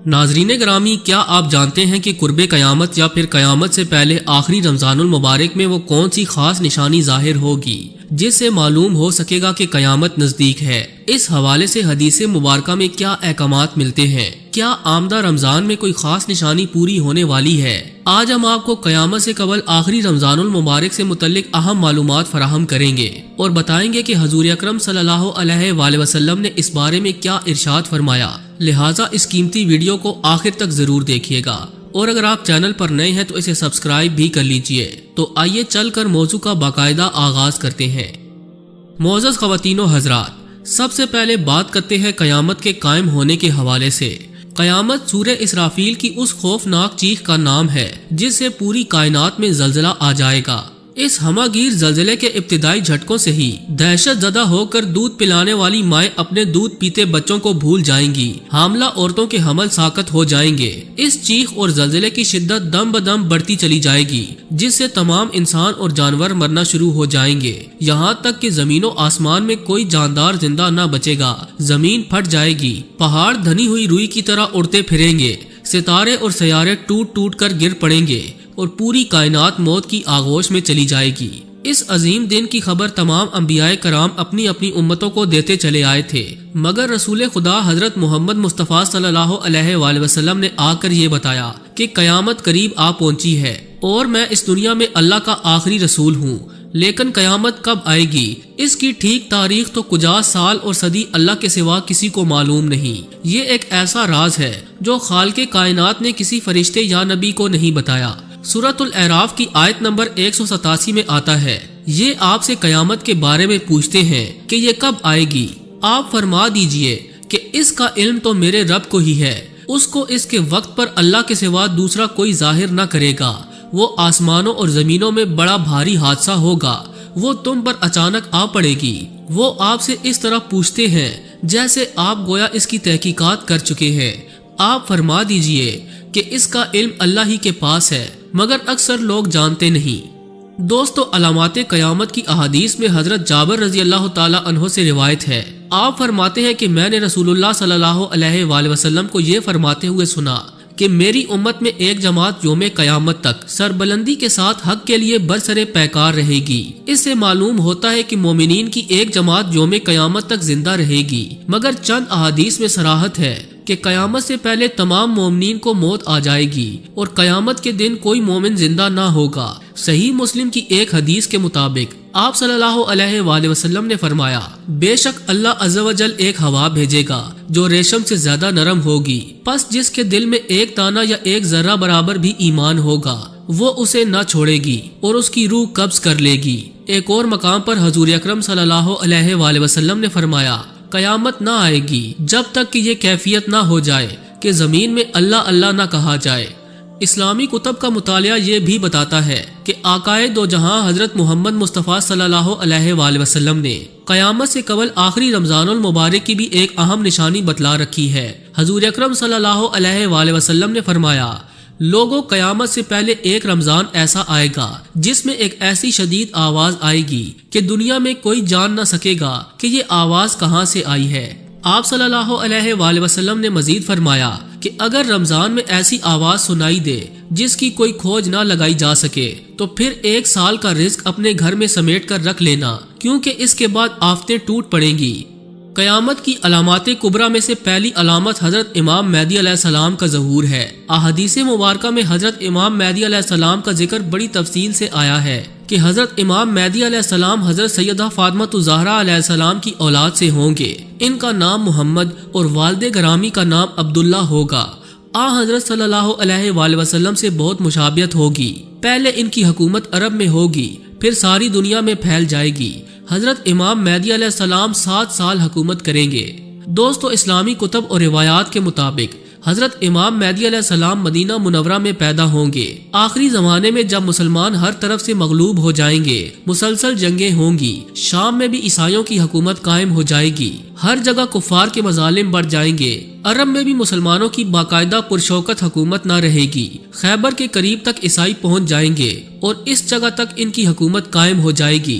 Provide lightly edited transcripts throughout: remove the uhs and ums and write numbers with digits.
ناظرین گرامی، کیا آپ جانتے ہیں کہ قرب قیامت یا پھر قیامت سے پہلے آخری رمضان المبارک میں وہ کون سی خاص نشانی ظاہر ہوگی جس سے معلوم ہو سکے گا کہ قیامت نزدیک ہے؟ اس حوالے سے حدیث مبارکہ میں کیا احکامات ملتے ہیں؟ کیا آمدہ رمضان میں کوئی خاص نشانی پوری ہونے والی ہے؟ آج ہم آپ کو قیامت سے قبل آخری رمضان المبارک سے متعلق اہم معلومات فراہم کریں گے اور بتائیں گے کہ حضور اکرم صلی اللہ علیہ وآلہ وسلم نے اس بارے میں کیا ارشاد فرمایا۔ لہٰذا اس قیمتی ویڈیو کو آخر تک ضرور دیکھیے گا، اور اگر آپ چینل پر نئے ہیں تو اسے سبسکرائب بھی کر لیجئے۔ تو آئیے چل کر موضوع کا باقاعدہ آغاز کرتے ہیں۔ معزز خواتین و حضرات، سب سے پہلے بات کرتے ہیں قیامت کے قائم ہونے کے حوالے سے۔ قیامت سورہ اسرافیل کی اس خوفناک چیخ کا نام ہے جس سے پوری کائنات میں زلزلہ آ جائے گا۔ اس ہمہ گیر زلزلے کے ابتدائی جھٹکوں سے ہی دہشت زدہ ہو کر دودھ پلانے والی مائیں اپنے دودھ پیتے بچوں کو بھول جائیں گی، حاملہ عورتوں کے حمل ساقط ہو جائیں گے۔ اس چیخ اور زلزلے کی شدت دم بدم بڑھتی چلی جائے گی جس سے تمام انسان اور جانور مرنا شروع ہو جائیں گے، یہاں تک کہ زمین و آسمان میں کوئی جاندار زندہ نہ بچے گا۔ زمین پھٹ جائے گی، پہاڑ دھنی ہوئی روئی کی طرح اڑتے پھریں گے، ستارے اور سیارے ٹوٹ ٹوٹ کر گر پڑیں گے اور پوری کائنات موت کی آغوش میں چلی جائے گی۔ اس عظیم دن کی خبر تمام انبیاء کرام اپنی اپنی امتوں کو دیتے چلے آئے تھے، مگر رسول خدا حضرت محمد مصطفیٰ صلی اللہ علیہ وآلہ وسلم نے آ کر یہ بتایا کہ قیامت قریب آ پہنچی ہے اور میں اس دنیا میں اللہ کا آخری رسول ہوں۔ لیکن قیامت کب آئے گی، اس کی ٹھیک تاریخ تو کجا سال اور صدی اللہ کے سوا کسی کو معلوم نہیں۔ یہ ایک ایسا راز ہے جو خالق کائنات نے کسی فرشتے یا نبی کو نہیں بتایا۔ سورۃ الاعراف کی آیت نمبر 187 میں آتا ہے، یہ آپ سے قیامت کے بارے میں پوچھتے ہیں کہ یہ کب آئے گی، آپ فرما دیجئے کہ اس کا علم تو میرے رب کو ہی ہے، اس کو اس کے وقت پر اللہ کے سوا دوسرا کوئی ظاہر نہ کرے گا۔ وہ آسمانوں اور زمینوں میں بڑا بھاری حادثہ ہوگا، وہ تم پر اچانک آ پڑے گی۔ وہ آپ سے اس طرح پوچھتے ہیں جیسے آپ گویا اس کی تحقیقات کر چکے ہیں، آپ فرما دیجئے کہ اس کا علم اللہ ہی کے پاس ہے، مگر اکثر لوگ جانتے نہیں۔ دوستو، علامات قیامت کی احادیث میں حضرت جابر رضی اللہ تعالی عنہ سے روایت ہے، آپ فرماتے ہیں کہ میں نے رسول اللہ صلی اللہ علیہ وآلہ وسلم کو یہ فرماتے ہوئے سنا کہ میری امت میں ایک جماعت یوم قیامت تک سربلندی کے ساتھ حق کے لیے برسر پیکار رہے گی۔ اس سے معلوم ہوتا ہے کہ مومنین کی ایک جماعت یوم قیامت تک زندہ رہے گی، مگر چند احادیث میں صراحت ہے کہ قیامت سے پہلے تمام مومنین کو موت آ جائے گی اور قیامت کے دن کوئی مومن زندہ نہ ہوگا۔ صحیح مسلم کی ایک حدیث کے مطابق آپ صلی اللہ علیہ وآلہ وسلم نے فرمایا، بے شک اللہ عز و جل ایک ہوا بھیجے گا جو ریشم سے زیادہ نرم ہوگی، پس جس کے دل میں ایک دانہ یا ایک ذرہ برابر بھی ایمان ہوگا وہ اسے نہ چھوڑے گی اور اس کی روح قبض کر لے گی۔ ایک اور مقام پر حضور اکرم صلی اللہ علیہ وآلہ وسلم نے فرمایا، قیامت نہ آئے گی جب تک کہ یہ کیفیت نہ ہو جائے کہ زمین میں اللہ اللہ نہ کہا جائے۔ اسلامی کتب کا مطالعہ یہ بھی بتاتا ہے کہ آقائے دو جہاں حضرت محمد مصطفیٰ صلی اللہ علیہ وآلہ وسلم نے قیامت سے قبل آخری رمضان المبارک کی بھی ایک اہم نشانی بتلا رکھی ہے۔ حضور اکرم صلی اللہ علیہ وآلہ وسلم نے فرمایا، لوگوں، قیامت سے پہلے ایک رمضان ایسا آئے گا جس میں ایک ایسی شدید آواز آئے گی کہ دنیا میں کوئی جان نہ سکے گا کہ یہ آواز کہاں سے آئی ہے۔ آپ صلی اللہ علیہ وآلہ وسلم نے مزید فرمایا کہ اگر رمضان میں ایسی آواز سنائی دے جس کی کوئی کھوج نہ لگائی جا سکے تو پھر ایک سال کا رزق اپنے گھر میں سمیٹ کر رکھ لینا، کیونکہ اس کے بعد آفتیں ٹوٹ پڑیں گی۔ قیامت کی علامات کبریٰ میں سے پہلی علامت حضرت امام مہدی علیہ السلام کا ظہور ہے۔ احادیث مبارکہ میں حضرت امام مہدی علیہ السلام کا ذکر بڑی تفصیل سے آیا ہے کہ حضرت امام مہدی علیہ السلام حضرت سیدہ فاطمہ الزہرا علیہ السلام کی اولاد سے ہوں گے۔ ان کا نام محمد اور والد گرامی کا نام عبداللہ ہوگا۔ حضرت صلی اللہ علیہ وآلہ وسلم سے بہت مشابہت ہوگی۔ پہلے ان کی حکومت عرب میں ہوگی، پھر ساری دنیا میں پھیل جائے گی۔ حضرت امام مہدی علیہ السلام 7 سال حکومت کریں گے۔ دوستو، اسلامی کتب اور روایات کے مطابق حضرت امام مہدی علیہ السلام مدینہ منورہ میں پیدا ہوں گے۔ آخری زمانے میں جب مسلمان ہر طرف سے مغلوب ہو جائیں گے، مسلسل جنگیں ہوں گی، شام میں بھی عیسائیوں کی حکومت قائم ہو جائے گی، ہر جگہ کفار کے مظالم بڑھ جائیں گے، عرب میں بھی مسلمانوں کی باقاعدہ پرشوکت حکومت نہ رہے گی، خیبر کے قریب تک عیسائی پہنچ جائیں گے اور اس جگہ تک ان کی حکومت قائم ہو جائے گی۔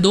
2